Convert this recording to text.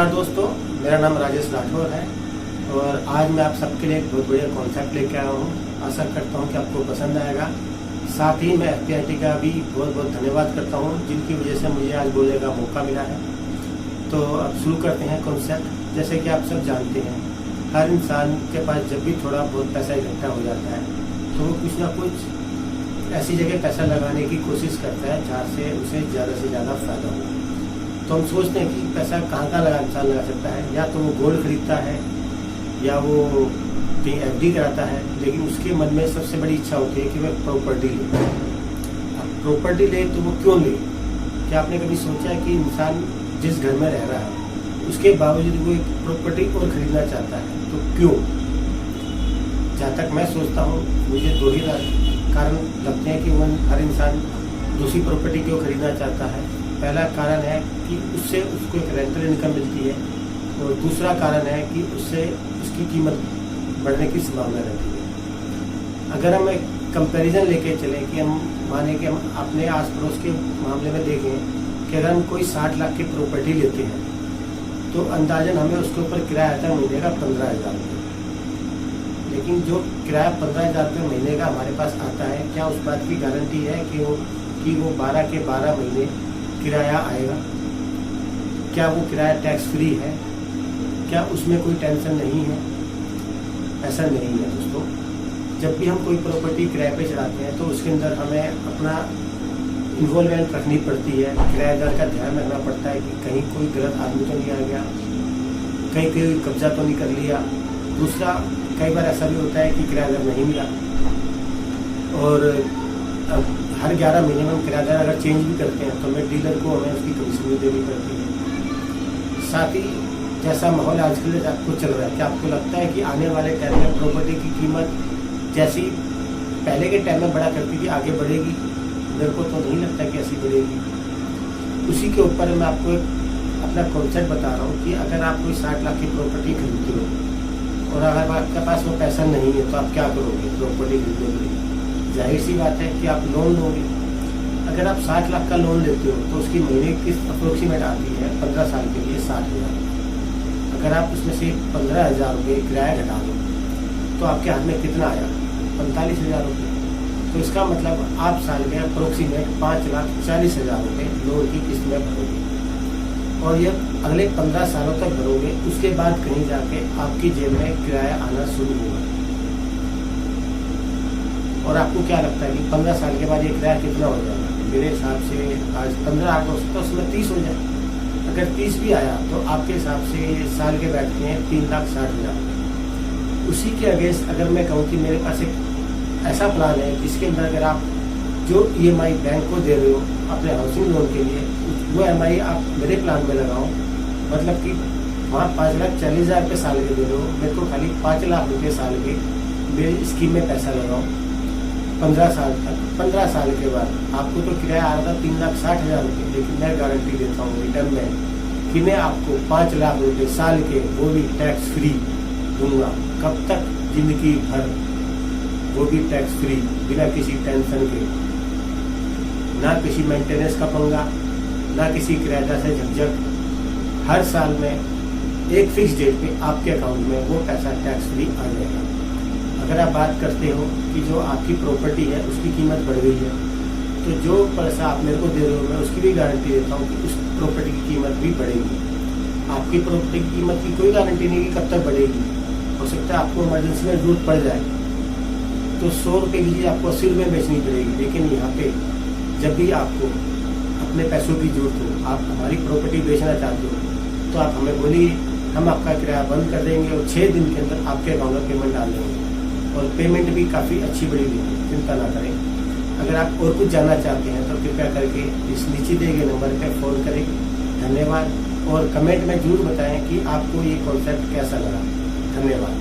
नमस्कार दोस्तों, मेरा नाम राजेश राठौर है और आज मैं आप सबके लिए एक बहुत बढ़िया कॉन्सेप्ट लेके आया हूँ। आशा करता हूँ कि आपको पसंद आएगा। साथ ही मैं FPIT का भी बहुत बहुत धन्यवाद करता हूँ जिनकी वजह से मुझे आज बोलने का मौका मिला है। तो अब शुरू करते हैं कॉन्सेप्ट। जैसे कि आप सब जानते हैं, हर इंसान के पास जब भी थोड़ा बहुत पैसा इकट्ठा हो जाता है तो वो कुछ ना कुछ ऐसी जगह पैसा लगाने की कोशिश करता है जहाँ से उसे ज़्यादा से ज़्यादा फायदा हो। तो हम सोचते हैं कि पैसा कहाँ इंसान लगा सकता है। या तो वो गोल्ड खरीदता है या वो कहीं FD कराता है, लेकिन उसके मन में सबसे बड़ी इच्छा होती है कि वह प्रॉपर्टी ले। अब प्रॉपर्टी ले तो वो क्यों ले? क्या आपने कभी सोचा है कि इंसान जिस घर में रह रहा है उसके बावजूद वो एक प्रॉपर्टी और खरीदना चाहता है, तो क्यों? जहाँ तक मैं सोचता हूँ, मुझे दो ही कारण लगते हैं कि वो हर इंसान दूसरी प्रॉपर्टी क्यों खरीदना चाहता है। पहला कारण है कि उससे उसको एक रेंटल इनकम मिलती है और दूसरा कारण है कि उससे उसकी कीमत बढ़ने की संभावना रहती है। अगर हम एक कंपैरिजन लेके चलें कि हम माने कि हम अपने आस पड़ोस के मामले में देखें कि अगर हम कोई 60 लाख की प्रॉपर्टी लेते हैं तो अंदाजन हमें उसके ऊपर किराया आता है महीने का 15,000 रुपये। लेकिन जो किराया 15,000 रुपये महीने का हमारे पास आता है, क्या उस बात की गारंटी है कि वो 12 के 12 महीने किराया आएगा? क्या वो किराया टैक्स फ्री है? क्या उसमें कोई टेंशन नहीं है? ऐसा नहीं है दोस्तों। जब भी हम कोई प्रॉपर्टी किराए पे चढ़ाते हैं तो उसके अंदर हमें अपना इन्वॉल्वमेंट रखनी पड़ती है। किराएदार का ध्यान रखना पड़ता है कि कहीं कोई गलत आदमी तो नहीं आ गया, कहीं कोई कब्जा तो नहीं कर लिया। दूसरा, कई बार ऐसा भी होता है कि किराएदार नहीं मिला और हर 11 महीने में हम किराएदार अगर चेंज भी करते हैं तो हमें डीलर को हमें उसकी कमीशन भी देनी पड़ती है। साथ ही जैसा माहौल आजकल आपको चल रहा है, क्या आपको लगता है कि आने वाले टाइम में प्रॉपर्टी की कीमत जैसी पहले के टाइम में बढ़ा करती थी आगे बढ़ेगी? मेरे को तो नहीं लगता कि ऐसी बढ़ेगी। उसी के ऊपर मैं आपको अपना कॉन्सेप्ट बता रहा हूँ कि अगर आप कोई 60 लाख की प्रॉपर्टी खरीदते हो और अगर आपके पास वो पैसा नहीं है तो आप क्या करोगे प्रॉपर्टी खरीदने के लिए? जाहिर सी बात है कि आप लोन लोगे। अगर आप 60 लाख का लोन लेते हो तो उसकी महीने की अप्रोक्सीमेट आती है 15 साल के लिए 60,000। अगर आप उसमें से 15,000 रुपये किराया घटा दो तो आपके हाथ में कितना आया? 45,000 रुपये। तो इसका मतलब आप साल में अप्रोक्सीमेट 5,40,000 रुपये लोन की किस्त में भरोगे और यह अगले 15 सालों तक भरोगे। उसके बाद कहीं जाके आपकी जेब में किराया आना शुरू होगा। और आपको क्या लगता है कि 15 साल के बाद ये किराया कितना हो जाएगा? मेरे हिसाब से आज 15 आ गया तो उसमें 30 हो जाए। अगर 30 भी आया तो आपके हिसाब से साल के बैठते हैं 3,60,000। उसी के अगेंस्ट अगर मैं कहूँ कि मेरे पास एक ऐसा प्लान है जिसके अंदर अगर आप जो EMI बैंक को दे रहे हो अपने हाउसिंग लोन के लिए, वो EMI आप मेरे प्लान में लगाओ। मतलब कि वहाँ 5,40,000 रुपये साल के दे रहे हो, मेरे को खाली 5 लाख रुपये साल के मेरी स्कीम में पैसा लगाओ 15 साल तक। 15 साल के बाद आपको तो किराया आ रहा था 3,60,000 रुपये, लेकिन मैं गारंटी देता हूँ रिटर्न में कि मैं आपको 5 लाख रुपये साल के, वो भी टैक्स फ्री दूंगा। कब तक? जिंदगी भर, वो भी टैक्स फ्री, बिना किसी टेंशन के, ना किसी मेंटेनेंस का पंगा, ना किसी किराएदार से झकझक। हर साल में एक फिक्स डेट पे आपके अकाउंट में वो पैसा टैक्स फ्री आ जाएगा। अगर आप बात करते हो कि जो आपकी प्रॉपर्टी है उसकी कीमत बढ़ गई है, तो जो पैसा आप मेरे को दे रहे हो मैं उसकी भी गारंटी देता हूँ कि उस प्रॉपर्टी की कीमत भी बढ़ेगी। आपकी प्रॉपर्टी की कीमत की कोई गारंटी नहीं कि कब तक बढ़ेगी। हो सकता है आपको इमरजेंसी में जरूरत पड़ जाए तो 100 रुपये की चीज़ आपको 80 रुपये में बेचनी पड़ेगी। लेकिन यहाँ पे जब भी आपको अपने पैसों की जरूरत हो, आप हमारी प्रॉपर्टी बेचना चाहते हो, तो आप हमें बोलिए, हम आपका किराया बंद कर देंगे और 6 दिन के अंदर आपके अकाउंट में पेमेंट डाल देंगे। और पेमेंट भी काफ़ी अच्छी बड़ी होगी, चिंता ना करें। अगर आप और कुछ जानना चाहते हैं तो कृपया करके इस नीचे दिए गए नंबर पर फ़ोन करें। धन्यवाद। और कमेंट में जरूर बताएं कि आपको ये कॉन्सेप्ट कैसा लगा। धन्यवाद।